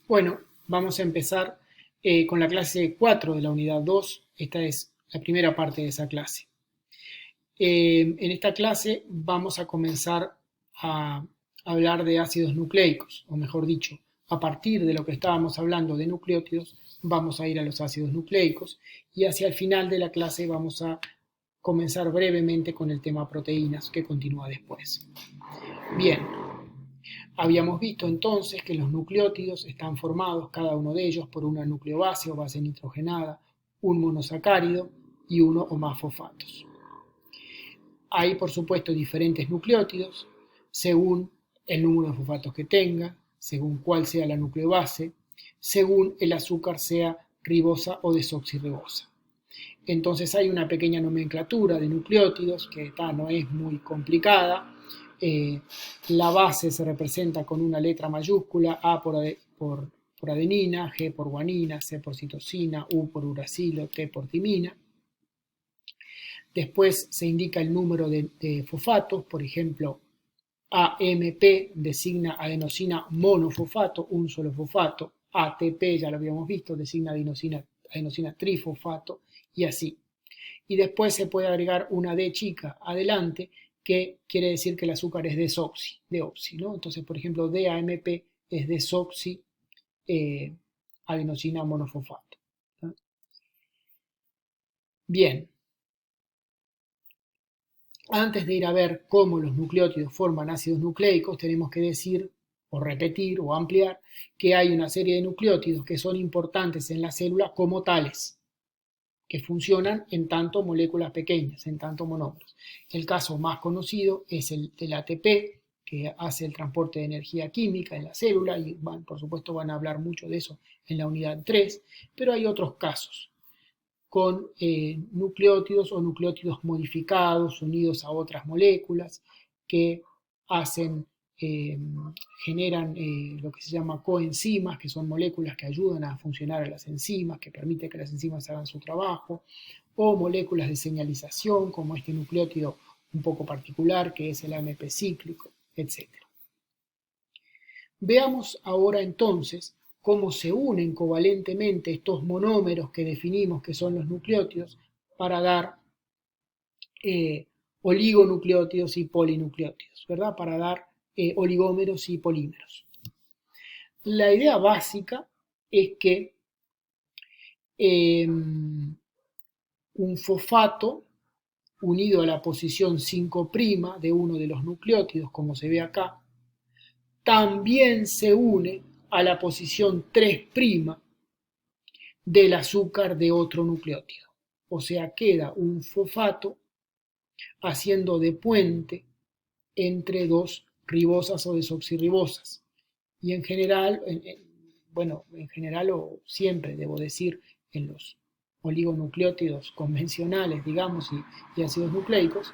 Bueno, vamos a empezar con la clase 4 de la unidad 2. Esta es la primera parte de esa clase. En esta clase vamos a comenzar a hablar de ácidos nucleicos, o mejor dicho, a partir de lo que estábamos hablando de nucleótidos, vamos a ir a los ácidos nucleicos y hacia el final de la clase vamos a comenzar brevemente con el tema proteínas que continúa después. Bien, habíamos visto entonces que los nucleótidos están formados, cada uno de ellos, por una nucleobase o base nitrogenada, un monosacárido y uno o más fosfatos. Hay, por supuesto, diferentes nucleótidos según el número de fosfatos que tenga, según cuál sea la nucleobase, según el azúcar sea ribosa o desoxirribosa. Entonces hay una pequeña nomenclatura de nucleótidos que no es muy complicada. La base se representa con una letra mayúscula, A por adenina, G por guanina, C por citosina, U por uracilo, T por timina. Después se indica el número de fosfatos, por ejemplo, AMP designa adenosina monofosfato, un solo fosfato, ATP, ya lo habíamos visto, designa adenosina trifosfato, y así. Y después se puede agregar una D chica adelante, que quiere decir que el azúcar es desoxi, ¿no? Entonces, por ejemplo, DAMP es desoxi adenosina monofosfato, ¿no? Bien, antes de ir a ver cómo los nucleótidos forman ácidos nucleicos, tenemos que decir, o repetir, o ampliar, que hay una serie de nucleótidos que son importantes en la célula como tales, que funcionan en tanto moléculas pequeñas, en tanto monómeros. El caso más conocido es el del ATP, que hace el transporte de energía química en la célula, y por supuesto van a hablar mucho de eso en la unidad 3, pero hay otros casos con nucleótidos o nucleótidos modificados unidos a otras moléculas que hacen, generan lo que se llama coenzimas, que son moléculas que ayudan a funcionar a las enzimas, que permiten que las enzimas hagan su trabajo, o moléculas de señalización, como este nucleótido un poco particular, que es el AMP cíclico, etc. Veamos ahora entonces cómo se unen covalentemente estos monómeros que definimos que son los nucleótidos para dar oligonucleótidos y polinucleótidos, ¿verdad? Para dar oligómeros y polímeros. La idea básica es que un fosfato unido a la posición 5' de uno de los nucleótidos, como se ve acá, también se une a la posición 3' del azúcar de otro nucleótido. O sea, queda un fosfato haciendo de puente entre dos ribosas o desoxirribosas. Y en general, o siempre debo decir, en los oligonucleótidos convencionales, digamos, y ácidos nucleicos,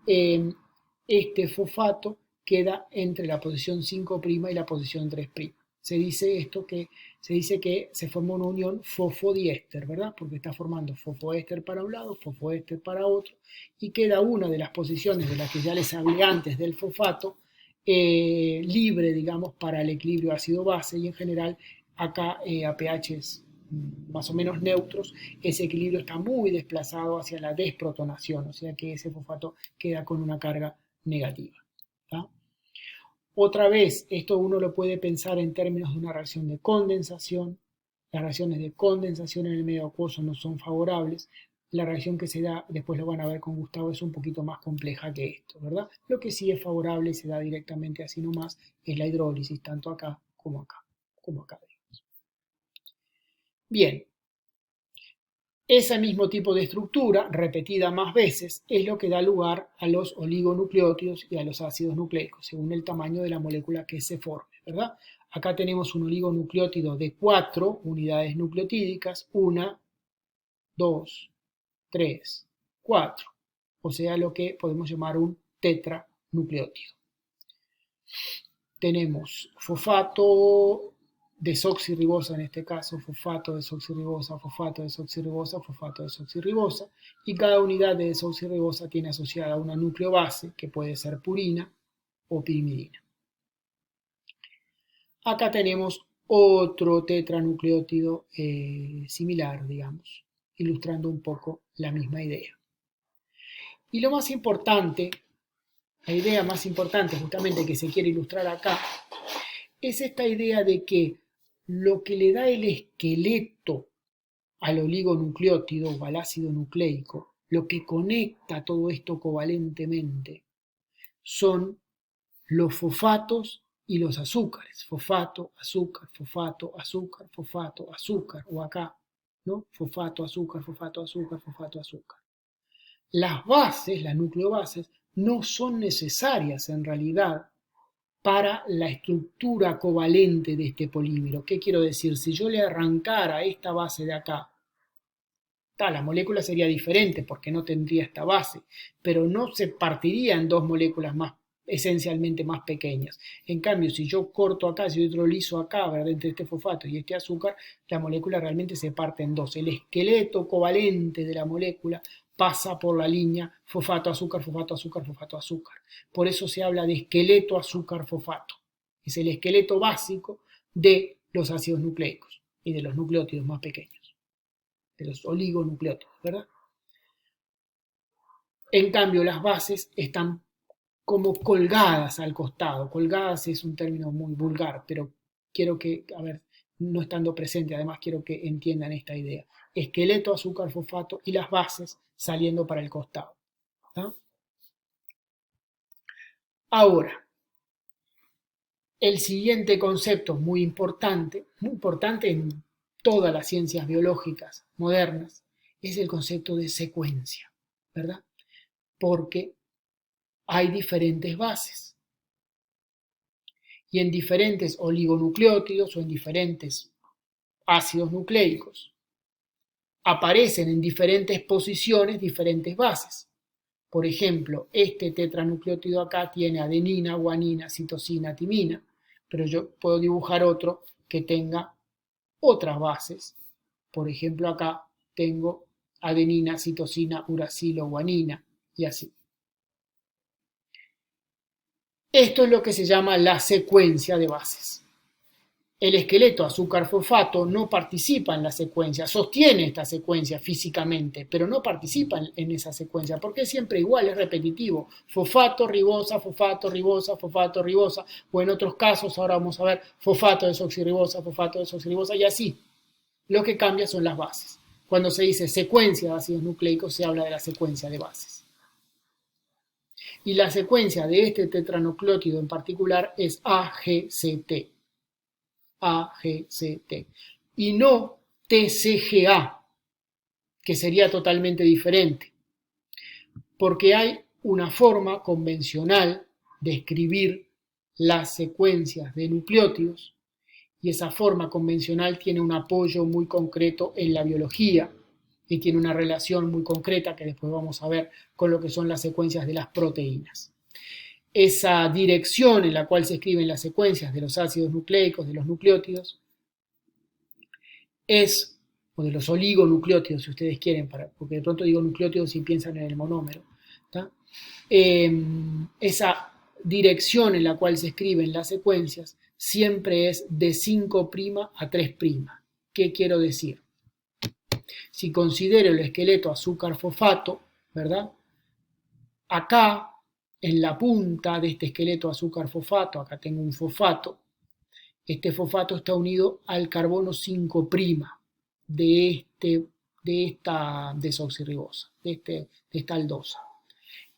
este fosfato queda entre la posición 5' y la posición 3'. Se dice que se forma una unión fosfodiéster, ¿verdad? Porque está formando fosfoéster para un lado, fosfoéster para otro, y queda una de las posiciones de las que ya les hablé antes del fosfato, libre, digamos, para el equilibrio ácido-base, y en general acá a pHs más o menos neutros, ese equilibrio está muy desplazado hacia la desprotonación, o sea que ese fosfato queda con una carga negativa, ¿tá? Otra vez, esto uno lo puede pensar en términos de una reacción de condensación. Las reacciones de condensación en el medio acuoso no son favorables. La reacción que se da, después lo van a ver con Gustavo, es un poquito más compleja que esto, ¿verdad? Lo que sí es favorable y se da directamente así nomás es la hidrólisis, tanto acá como acá, digamos. Bien, ese mismo tipo de estructura, repetida más veces, es lo que da lugar a los oligonucleótidos y a los ácidos nucleicos, según el tamaño de la molécula que se forme, ¿verdad? Acá tenemos un oligonucleótido de 4 unidades nucleotídicas, 1, 2, 3, 4, o sea, lo que podemos llamar un tetranucleótido. Tenemos fosfato, desoxirribosa en este caso, fosfato, desoxirribosa, fosfato, desoxirribosa, fosfato, desoxirribosa, y cada unidad de desoxirribosa tiene asociada una nucleobase que puede ser purina o pirimidina. Acá tenemos otro tetranucleótido similar, digamos, ilustrando un poco la misma idea. Y lo más importante, la idea más importante justamente que se quiere ilustrar acá, es esta idea de que lo que le da el esqueleto al oligonucleótido o al ácido nucleico, lo que conecta todo esto covalentemente, son los fosfatos y los azúcares. Fosfato, azúcar, fosfato, azúcar, fosfato, azúcar, o acá, ¿no? Fosfato, azúcar, fosfato, azúcar, fosfato, azúcar. Las bases, las nucleobases, no son necesarias en realidad para la estructura covalente de este polímero. ¿Qué quiero decir? Si yo le arrancara esta base de acá, la molécula sería diferente porque no tendría esta base, pero no se partiría en dos moléculas más esencialmente más pequeñas. En cambio, si yo corto acá, si yo hidrolizo acá, ¿verdad? Entre este fosfato y este azúcar, la molécula realmente se parte en dos. El esqueleto covalente de la molécula pasa por la línea fosfato, azúcar, fosfato, azúcar, fosfato, azúcar. Por eso se habla de esqueleto azúcar fosfato. Es el esqueleto básico de los ácidos nucleicos y de los nucleótidos más pequeños, de los oligonucleótidos, ¿verdad? En cambio, las bases están como colgadas al costado. Colgadas es un término muy vulgar, pero quiero que, a ver, no estando presente, además quiero que entiendan esta idea. Esqueleto, azúcar, fosfato y las bases saliendo para el costado. ¿Tá? Ahora, el siguiente concepto muy importante en todas las ciencias biológicas modernas, es el concepto de secuencia, ¿verdad? Porque hay diferentes bases y en diferentes oligonucleótidos o en diferentes ácidos nucleicos aparecen en diferentes posiciones diferentes bases. Por ejemplo, este tetranucleótido acá tiene adenina, guanina, citosina, timina, pero yo puedo dibujar otro que tenga otras bases. Por ejemplo, acá tengo adenina, citosina, uracilo, guanina y así. Esto es lo que se llama la secuencia de bases. El esqueleto azúcar-fosfato no participa en la secuencia, sostiene esta secuencia físicamente, pero no participa en esa secuencia, porque es siempre igual, es repetitivo. Fosfato, ribosa, fosfato, ribosa, fosfato, ribosa, o en otros casos, ahora vamos a ver, fosfato, desoxirribosa, fosfato, desoxirribosa, y así. Lo que cambia son las bases. Cuando se dice secuencia de ácidos nucleicos, se habla de la secuencia de bases. Y la secuencia de este tetranucleótido en particular es AGCT. AGCT y no TCGA, que sería totalmente diferente, porque hay una forma convencional de escribir las secuencias de nucleótidos y esa forma convencional tiene un apoyo muy concreto en la biología y tiene una relación muy concreta que después vamos a ver con lo que son las secuencias de las proteínas. Esa dirección en la cual se escriben las secuencias de los ácidos nucleicos, de los nucleótidos, o de los oligonucleótidos, si ustedes quieren, porque de pronto digo nucleótidos y piensan en el monómero. Esa dirección en la cual se escriben las secuencias siempre es de 5' a 3'. ¿Qué quiero decir? Si considero el esqueleto azúcar-fosfato, ¿verdad? Acá, en la punta de este esqueleto azúcar-fosfato, acá tengo un fosfato. Este fosfato está unido al carbono 5' de esta desoxirribosa, de esta aldosa.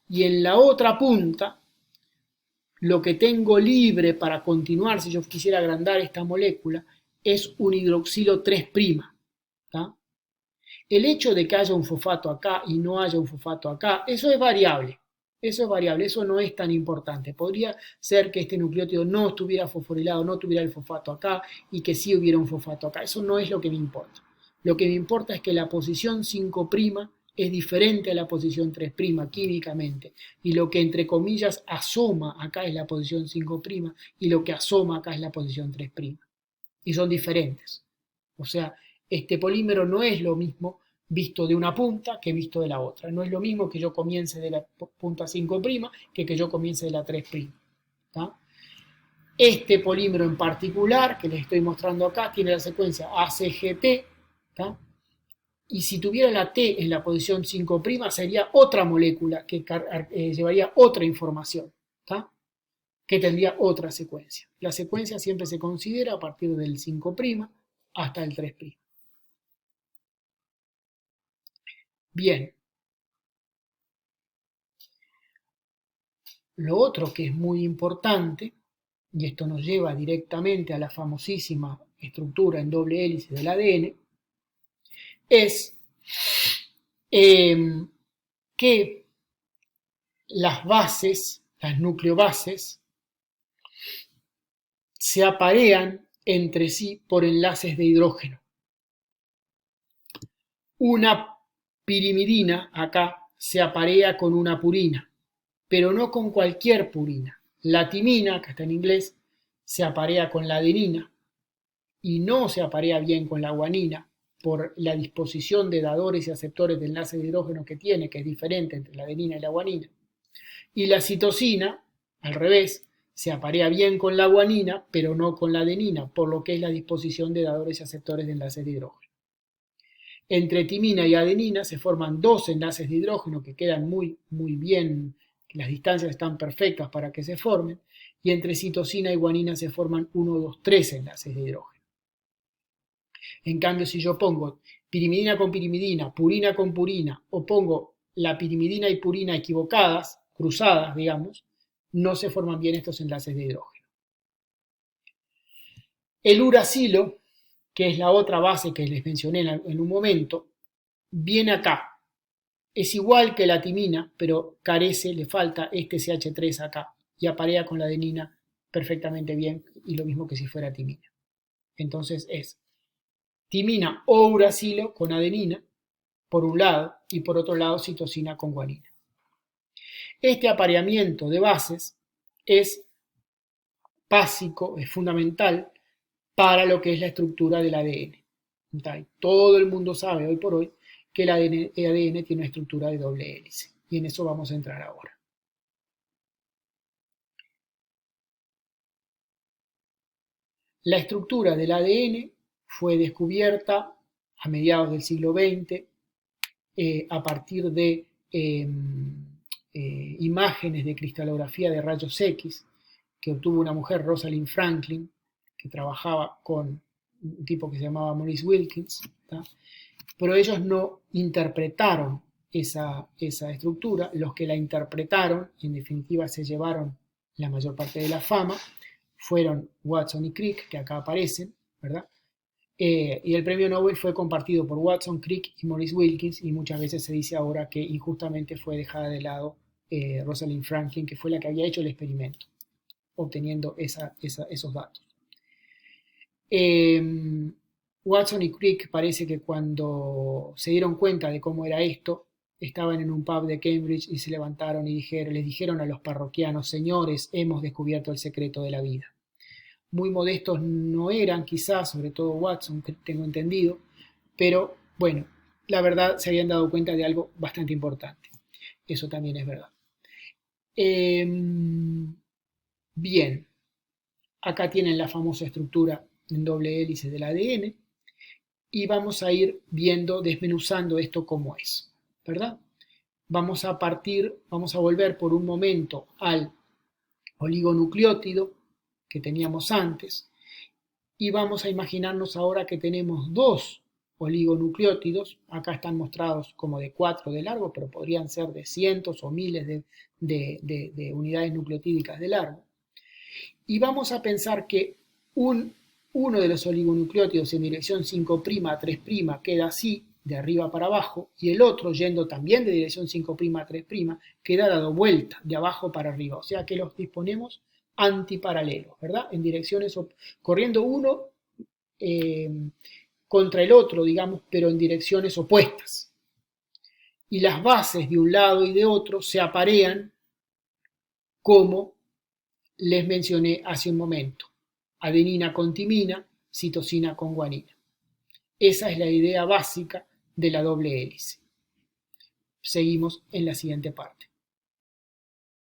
Y en la otra punta, lo que tengo libre para continuar, si yo quisiera agrandar esta molécula, es un hidroxilo 3'. ¿Tá? El hecho de que haya un fosfato acá y no haya un fosfato acá, eso es variable. Eso no es tan importante. Podría ser que este nucleótido no estuviera fosforilado, no tuviera el fosfato acá y que sí hubiera un fosfato acá. Eso no es lo que me importa. Lo que me importa es que la posición 5' es diferente a la posición 3' químicamente. Y lo que entre comillas asoma acá es la posición 5' y lo que asoma acá es la posición 3'. Y son diferentes. O sea, este polímero no es lo mismo visto de una punta que visto de la otra. No es lo mismo que yo comience de la punta 5' que yo comience de la 3'. ¿Tá? Este polímero en particular, que les estoy mostrando acá, tiene la secuencia ACGT, ¿tá? Y si tuviera la T en la posición 5' sería otra molécula que llevaría otra información, ¿tá? Que tendría otra secuencia. La secuencia siempre se considera a partir del 5' hasta el 3'. Bien. Lo otro que es muy importante, y esto nos lleva directamente a la famosísima estructura en doble hélice del ADN, es que las bases, las nucleobases, se aparean entre sí por enlaces de hidrógeno. Una pirimidina acá se aparea con una purina, pero no con cualquier purina. La timina, que está en inglés, se aparea con la adenina y no se aparea bien con la guanina por la disposición de dadores y aceptores de enlaces de hidrógeno que tiene, que es diferente entre la adenina y la guanina. Y la citosina, al revés, se aparea bien con la guanina, pero no con la adenina, por lo que es la disposición de dadores y aceptores de enlaces de hidrógeno. Entre timina y adenina se forman dos enlaces de hidrógeno que quedan muy bien, las distancias están perfectas para que se formen, y entre citosina y guanina se forman 1, 2, 3 enlaces de hidrógeno. En cambio, si yo pongo pirimidina con pirimidina, purina con purina, o pongo la pirimidina y purina equivocadas, cruzadas, digamos, no se forman bien estos enlaces de hidrógeno. El uracilo, que es la otra base que les mencioné en un momento, viene acá. Es igual que la timina, pero carece, le falta este CH3 acá y aparea con la adenina perfectamente bien y lo mismo que si fuera timina. Entonces es timina o uracilo con adenina por un lado y por otro lado citosina con guanina. Este apareamiento de bases es básico, es fundamental para lo que es la estructura del ADN. Todo el mundo sabe hoy por hoy que el ADN tiene una estructura de doble hélice y en eso vamos a entrar ahora. La estructura del ADN fue descubierta a mediados del siglo XX a partir de imágenes de cristalografía de rayos X que obtuvo una mujer, Rosalind Franklin, que trabajaba con un tipo que se llamaba Maurice Wilkins, ¿tá? Pero ellos no interpretaron esa estructura. Los que la interpretaron y en definitiva se llevaron la mayor parte de la fama fueron Watson y Crick, que acá aparecen, ¿verdad? Y el premio Nobel fue compartido por Watson, Crick y Maurice Wilkins, y muchas veces se dice ahora que injustamente fue dejada de lado Rosalind Franklin, que fue la que había hecho el experimento, obteniendo esos datos. Watson y Crick parece que cuando se dieron cuenta de cómo era esto, estaban en un pub de Cambridge y se levantaron y les dijeron a los parroquianos: señores, hemos descubierto el secreto de la vida. Muy modestos no eran, quizás, sobre todo Watson, que tengo entendido, pero bueno, la verdad se habían dado cuenta de algo bastante importante. Eso también es verdad. Bien, acá tienen la famosa estructura en doble hélice del ADN y vamos a ir viendo, desmenuzando esto como es, ¿verdad? Vamos a volver por un momento al oligonucleótido que teníamos antes y vamos a imaginarnos ahora que tenemos dos oligonucleótidos, acá están mostrados como de 4 de largo, pero podrían ser de cientos o miles de unidades nucleotídicas de largo. Y vamos a pensar que uno de los oligonucleótidos en dirección 5' a 3' queda así, de arriba para abajo, y el otro, yendo también de dirección 5' a 3', queda dado vuelta, de abajo para arriba. O sea que los disponemos antiparalelos, ¿verdad? En direcciones, corriendo uno contra el otro, digamos, pero en direcciones opuestas. Y las bases de un lado y de otro se aparean como les mencioné hace un momento: adenina con timina, citosina con guanina. Esa es la idea básica de la doble hélice. Seguimos en la siguiente parte.